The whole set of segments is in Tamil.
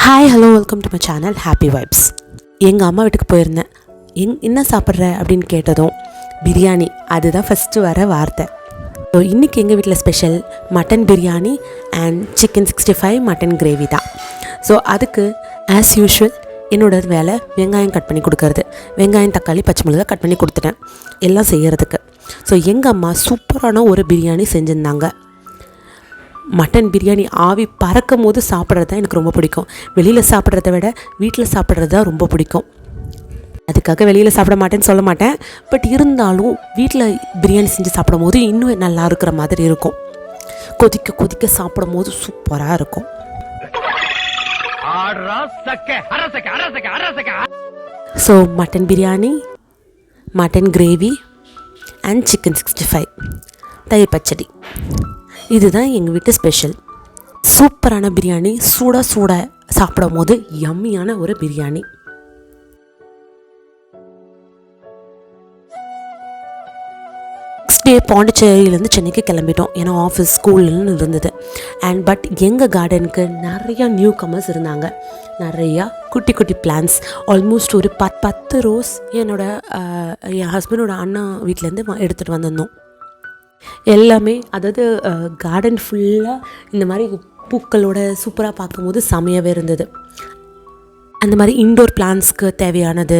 Hi hello welcome to my channel happy vibes. எங்கள் அம்மா வீட்டுக்கு போயிருந்தேன். என்ன சாப்பிட்ற அப்படின்னு கேட்டதும் பிரியாணி அதுதான் ஃபஸ்ட்டு வர வார்த்தை. ஸோ இன்றைக்கி எங்கள் வீட்டில் special mutton biryani and chicken 65 mutton gravy தான். ஸோ அதுக்கு ஆஸ் யூஷுவல் என்னோட வேலை வெங்காயம் கட் பண்ணி கொடுக்கறது. வெங்காயம் தக்காளி பச்சை மிளகாய் கட் பண்ணி கொடுத்துட்டேன் எல்லாம் செய்கிறதுக்கு. ஸோ எங்கள் அம்மா சூப்பரான ஒரு பிரியாணி செஞ்சுருந்தாங்க. மட்டன் பிரியாணி ஆவி பறக்கும் போது சாப்பிட்றது தான் எனக்கு ரொம்ப பிடிக்கும். வெளியில் சாப்பிட்றத விட வீட்டில் சாப்பிட்றது தான் ரொம்ப பிடிக்கும். அதுக்காக வெளியில் சாப்பிட மாட்டேன்னு சொல்ல மாட்டேன். பட் இருந்தாலும் வீட்டில் பிரியாணி செஞ்சு சாப்பிடும் போது இன்னும் நல்லா இருக்கிற மாதிரி இருக்கும். கொதிக்க கொதிக்க சாப்பிடும் போது சூப்பராக இருக்கும். So mutton biryani, mutton gravy and chicken 65 தயிர் பச்சடி இதுதான் எங்கள் வீட்டு ஸ்பெஷல். சூப்பரான பிரியாணி, சூடாக சூடாக சாப்பிடும் போது யம்மியான ஒரு பிரியாணி. நெக்ஸ்ட் டே பாண்டிச்சேரியிலேருந்து சென்னைக்கு கிளம்பிட்டோம். ஏன்னா ஆஃபீஸ் ஸ்கூல்னு இருந்தது. பட் எங்கள் கார்டனுக்கு நிறையா நியூ கமர்ஸ் இருந்தாங்க. நிறையா குட்டி குட்டி பிளான்ஸ், ஆல்மோஸ்ட் ஒரு 10 ரோஸ் என் ஹஸ்பண்டோட அண்ணா வீட்டிலேருந்து எடுத்துகிட்டு வந்திருந்தோம். எல்லாமே அதாவது கார்டன் ஃபுல்லாக இந்த மாதிரி பூக்களோட சூப்பராக பார்க்கும்போது செமையாகவே இருந்தது. அந்த மாதிரி இன்டோர் பிளான்ஸ்க்கு தேவையானது.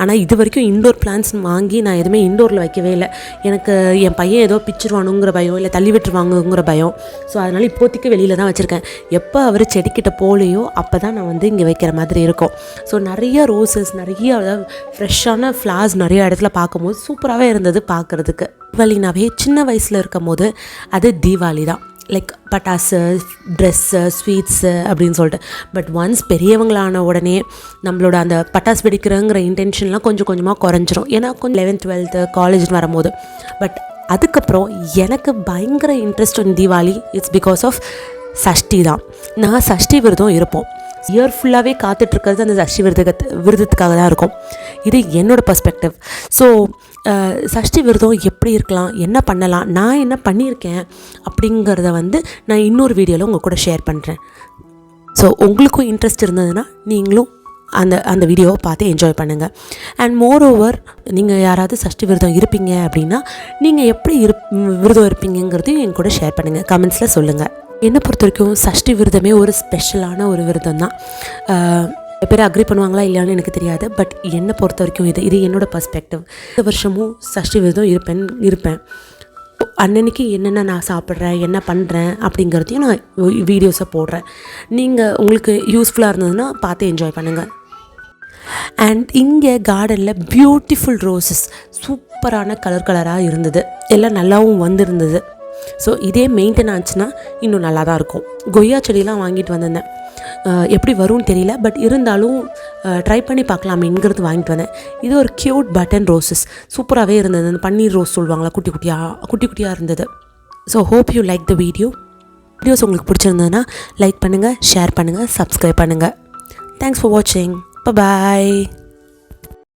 ஆனால் இது வரைக்கும் இன்டோர் பிளான்ஸ் வாங்கி நான் எதுவுமே இன்டோரில் வைக்கவே இல்லை. எனக்கு என் பையன் ஏதோ பிச்சிருவானுங்கிற பயம், இல்லை தள்ளி விட்டுருவாங்கங்கிற பயம். ஸோ அதனால் இப்போதைக்கு வெளியில் தான் வச்சுருக்கேன். எப்போ அவர் செடிக்கிட்ட போலையோ அப்போ தான் நான் இங்கே வைக்கிற மாதிரி இருக்கும். ஸோ நிறைய ரோசஸ், நிறைய அதாவது ஃப்ரெஷ்ஷான ஃப்ளார்ஸ் நிறைய இடத்துல பார்க்கும்போது சூப்பராகவே இருந்தது பார்க்குறதுக்கு. தீபாவளினாவே சின்ன வயசில் இருக்கும் போது அது தீபாவளி தான். லைக் பட்டாசு, ட்ரெஸ்ஸு, ஸ்வீட்ஸு அப்படின்னு சொல்லிட்டு. பட் ஒன்ஸ் பெரியவங்களான உடனே நம்மளோட அந்த பட்டாசு வெடிக்கிறங்கிற இன்டென்ஷன்லாம் கொஞ்சம் கொஞ்சமாக குறைஞ்சிரும். ஏன்னா கொஞ்சம் 11th 12th காலேஜ்னு வரும்போது. பட் அதுக்கப்புறம் எனக்கு பயங்கர interest in Deepavali. It's because of Shashti தான். நான் சஷ்டி விரதம் இருப்போம். இயர் ஃபுல்லாகவே காத்துட்ருக்கிறது அந்த சஷ்டி விரதத்துக்காக தான் இருக்கும். இது என்னோடய பர்ஸ்பெக்டிவ். ஸோ சஷ்டி விரதம் எப்படி இருக்கலாம், என்ன பண்ணலாம், நான் என்ன பண்ணியிருக்கேன் அப்படிங்கிறத நான் இன்னொரு வீடியோவில் உங்கள் கூட ஷேர் பண்ணுறேன். ஸோ உங்களுக்கும் இன்ட்ரெஸ்ட் இருந்ததுன்னா நீங்களும் அந்த வீடியோவை பார்த்து என்ஜாய் பண்ணுங்கள். அண்ட் மோர் ஓவர் நீங்கள் யாராவது சஷ்டி விரதம் இருப்பீங்க அப்படின்னா நீங்கள் எப்படி விரதம் இருப்பீங்கிறதையும் என் கூட ஷேர் பண்ணுங்கள், கமெண்ட்ஸில் சொல்லுங்கள். என்னை பொறுத்த வரைக்கும் சஷ்டி விரதமே ஒரு ஸ்பெஷலான ஒரு விரதம் தான். பேர் அக்ரி பண்ணுவாங்களா இல்லையான்னு எனக்கு தெரியாது. பட் என்னை பொறுத்த வரைக்கும் இது என்னோடய பர்ஸ்பெக்டிவ். இந்த வருஷமும் சஷ்டி விரதம் இருப்பேன். அன்னன்னைக்கு என்னென்ன நான் சாப்பிட்றேன், என்ன பண்ணுறேன் அப்படிங்கிறதையும் நான் வீடியோஸை போடுறேன். நீங்கள் உங்களுக்கு யூஸ்ஃபுல்லாக இருந்ததுன்னா பார்த்து என்ஜாய் பண்ணுங்கள். அண்ட் இங்கே கார்டனில் பியூட்டிஃபுல் ரோசஸ் சூப்பரான கலராக இருந்தது. எல்லாம் நல்லாவும் வந்திருந்தது. ஸோ இதே மெயின்டைன் ஆச்சுன்னா இன்னும் நல்லா தான் இருக்கும். கொய்யா செடியெலாம் வாங்கிட்டு வந்திருந்தேன். எப்படி வரும்னு தெரியல. பட் இருந்தாலும் ட்ரை பண்ணி பார்க்கலாமேங்கிறது வாங்கிட்டு வந்தேன். இது ஒரு க்யூட் பட்டன் ரோசஸ் சூப்பராகவே இருந்தது. அந்த பன்னீர் ரோஸ் சொல்லுவாங்களா, குட்டி குட்டியாக இருந்தது. So hope you like the videos உங்களுக்கு பிடிச்சிருந்ததுன்னா லைக் பண்ணுங்கள், ஷேர் பண்ணுங்கள், சப்ஸ்கிரைப் பண்ணுங்கள். தேங்க்ஸ் ஃபார் வாட்சிங். பாய்.